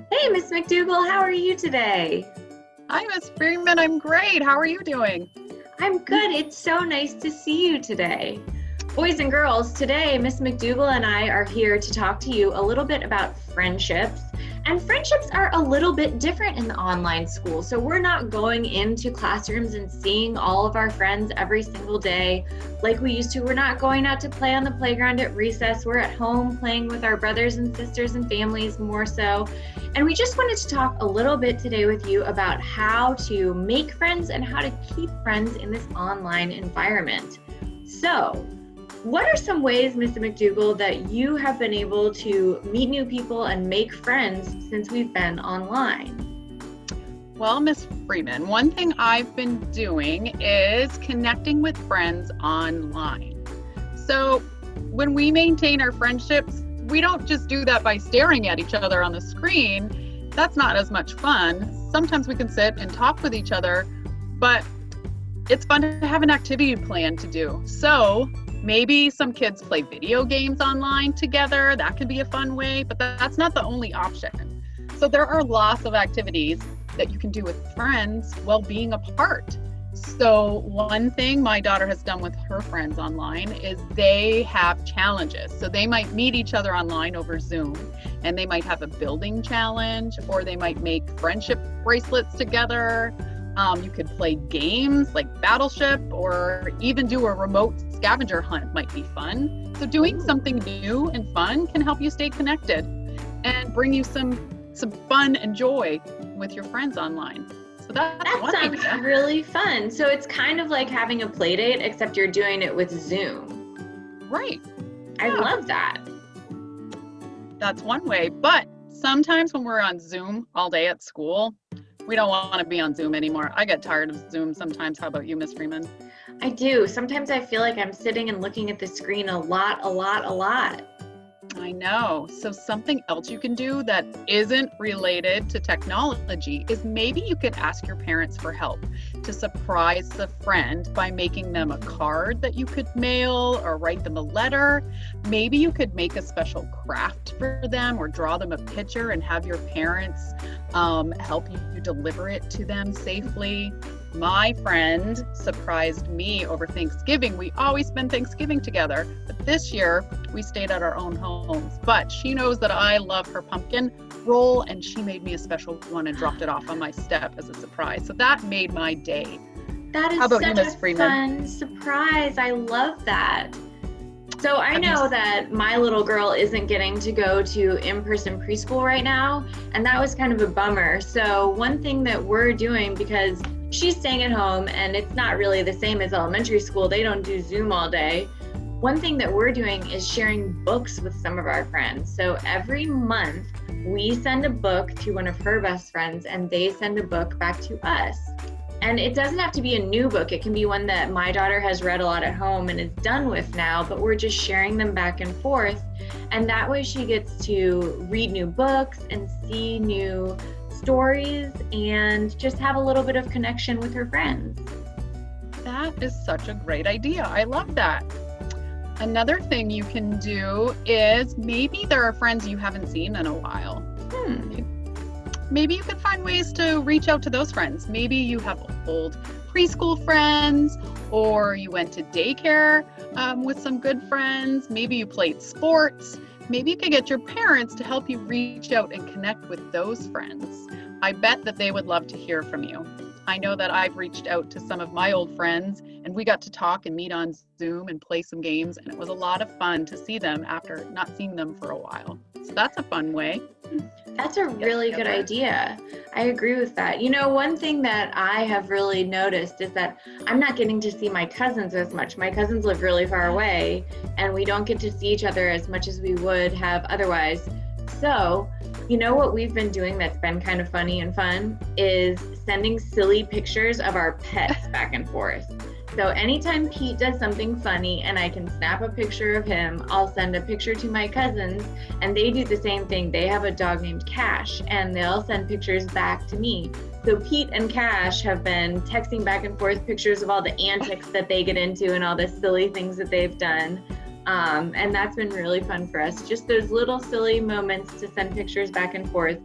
Hey, Miss McDougall, how are you today? Hi, Miss Freeman. I'm great. How are you doing? I'm good. It's so nice to see you today. Boys and girls, today Miss McDougall and I are here to talk to you a little bit about friendships. And friendships are a little bit different in the online school. So we're not going into classrooms and seeing all of our friends every single day like we used to. We're not going out to play on the playground at recess. We're at home playing with our brothers and sisters and families more so. And we just wanted to talk a little bit today with you about how to make friends and how to keep friends in this online environment. So, what are some ways, Mr. McDougall, that you have been able to meet new people and make friends since we've been online? Well, Miss Freeman, one thing I've been doing is connecting with friends online. So when we maintain our friendships, we don't just do that by staring at each other on the screen. That's not as much fun. Sometimes we can sit and talk with each other, but it's fun to have an activity plan to do. So maybe some kids play video games online together. That could be a fun way, but that's not the only option. So there are lots of activities that you can do with friends while being apart. So one thing my daughter has done with her friends online is they have challenges. So they might meet each other online over Zoom, and they might have a building challenge, or they might make friendship bracelets together. You could play games like Battleship, or even do a remote scavenger hunt might be fun. So doing something new and fun can help you stay connected and bring you some fun and joy with your friends online. So that's one sounds idea. Really fun. So it's kind of like having a play date, except you're doing it with Zoom. Right. I love that. That's one way. But sometimes when we're on Zoom all day at school, we don't want to be on Zoom anymore. I get tired of Zoom sometimes. How about you, Miss Freeman? I do. Sometimes I feel like I'm sitting and looking at the screen a lot. I know. So something else you can do that isn't related to technology is maybe you could ask your parents for help to surprise a friend by making them a card that you could mail or write them a letter. Maybe you could make a special craft for them or draw them a picture and have your parents help you deliver it to them safely. My friend surprised me over Thanksgiving. We always spend Thanksgiving together, but this year we stayed at our own homes. But she knows that I love her pumpkin roll, and she made me a special one and dropped it off on my step as a surprise. So that made my day. That is How about such you, Miss a Freeman? fun surprise. I love that. So I know that my little girl isn't getting to go to in-person preschool right now, and that was kind of a bummer. So one thing that we're doing, because she's staying at home and it's not really the same as elementary school, they don't do Zoom all day. One thing that we're doing is sharing books with some of our friends. So every month we send a book to one of her best friends and they send a book back to us. And it doesn't have to be a new book. It can be one that my daughter has read a lot at home and is done with now, but we're just sharing them back and forth. And that way she gets to read new books and see new stories and just have a little bit of connection with her friends. That is such a great idea. I love that. Another thing you can do is maybe there are friends you haven't seen in a while. Maybe you could find ways to reach out to those friends. Maybe you have old preschool friends, or you went to daycare with some good friends. Maybe you played sports. Maybe you could get your parents to help you reach out and connect with those friends. I bet that they would love to hear from you. I know that I've reached out to some of my old friends, and we got to talk and meet on Zoom and play some games, and it was a lot of fun to see them after not seeing them for a while. So that's a fun way. That's a really good idea. I agree with that. You know, one thing that I have really noticed is that I'm not getting to see my cousins as much. My cousins live really far away, and we don't get to see each other as much as we would have otherwise. So, you know what we've been doing that's been kind of funny and fun is sending silly pictures of our pets back and forth. So anytime Pete does something funny and I can snap a picture of him, I'll send a picture to my cousins, and they do the same thing. They have a dog named Cash, and they'll send pictures back to me. So Pete and Cash have been texting back and forth pictures of all the antics that they get into and all the silly things that they've done. And that's been really fun for us. Just those little silly moments to send pictures back and forth.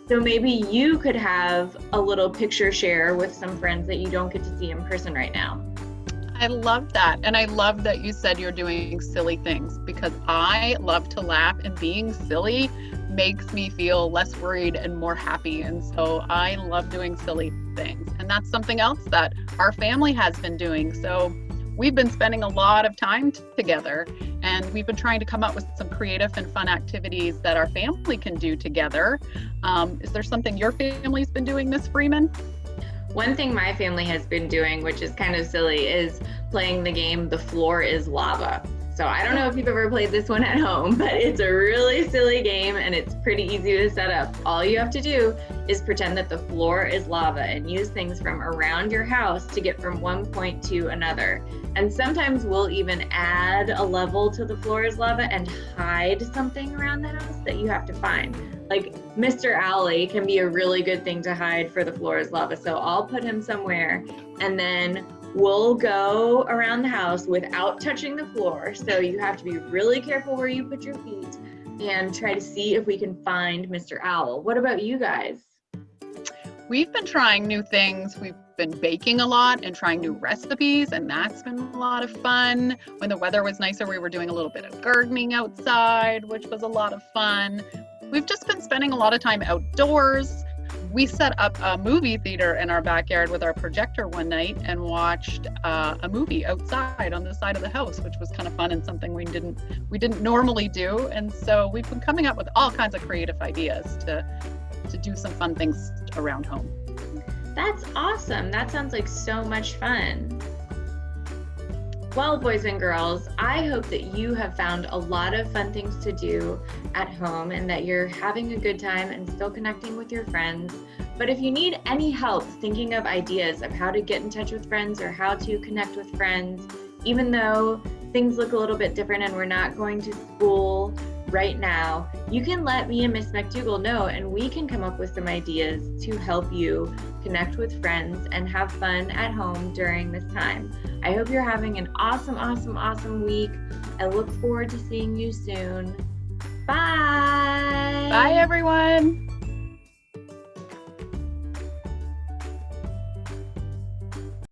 So maybe you could have a little picture share with some friends that you don't get to see in person right now. I love that. And I love that you said you're doing silly things, because I love to laugh, and being silly makes me feel less worried and more happy. And so I love doing silly things. And that's something else that our family has been doing. So we've been spending a lot of time together, and we've been trying to come up with some creative and fun activities that our family can do together. Is there something your family's been doing, Miss Freeman? One thing my family has been doing, which is kind of silly, is playing the game The Floor is Lava. So I don't know if you've ever played this one at home, but it's a really silly game and it's pretty easy to set up. All you have to do is pretend that the floor is lava and use things from around your house to get from one point to another. And sometimes we'll even add a level to the floor is lava and hide something around the house that you have to find. Like Mr. Owly can be a really good thing to hide for the floor is lava. So I'll put him somewhere, and then we'll go around the house without touching the floor. So you have to be really careful where you put your feet and try to see if we can find Mr. Owl. What about you guys? We've been trying new things. We've been baking a lot and trying new recipes, and that's been a lot of fun. When the weather was nicer, we were doing a little bit of gardening outside, which was a lot of fun. We've just been spending a lot of time outdoors. We set up a movie theater in our backyard with our projector one night and watched a movie outside on the side of the house, which was kind of fun and something we didn't normally do. And so we've been coming up with all kinds of creative ideas to do some fun things around home. That's awesome. That sounds like so much fun. Well, boys and girls, I hope that you have found a lot of fun things to do at home and that you're having a good time and still connecting with your friends. But if you need any help thinking of ideas of how to get in touch with friends or how to connect with friends, even though things look a little bit different and we're not going to school right now, you can let me and Miss McDougall know, and we can come up with some ideas to help you connect with friends and have fun at home during this time. I hope you're having an awesome, awesome, awesome week. I look forward to seeing you soon. Bye. Bye, everyone.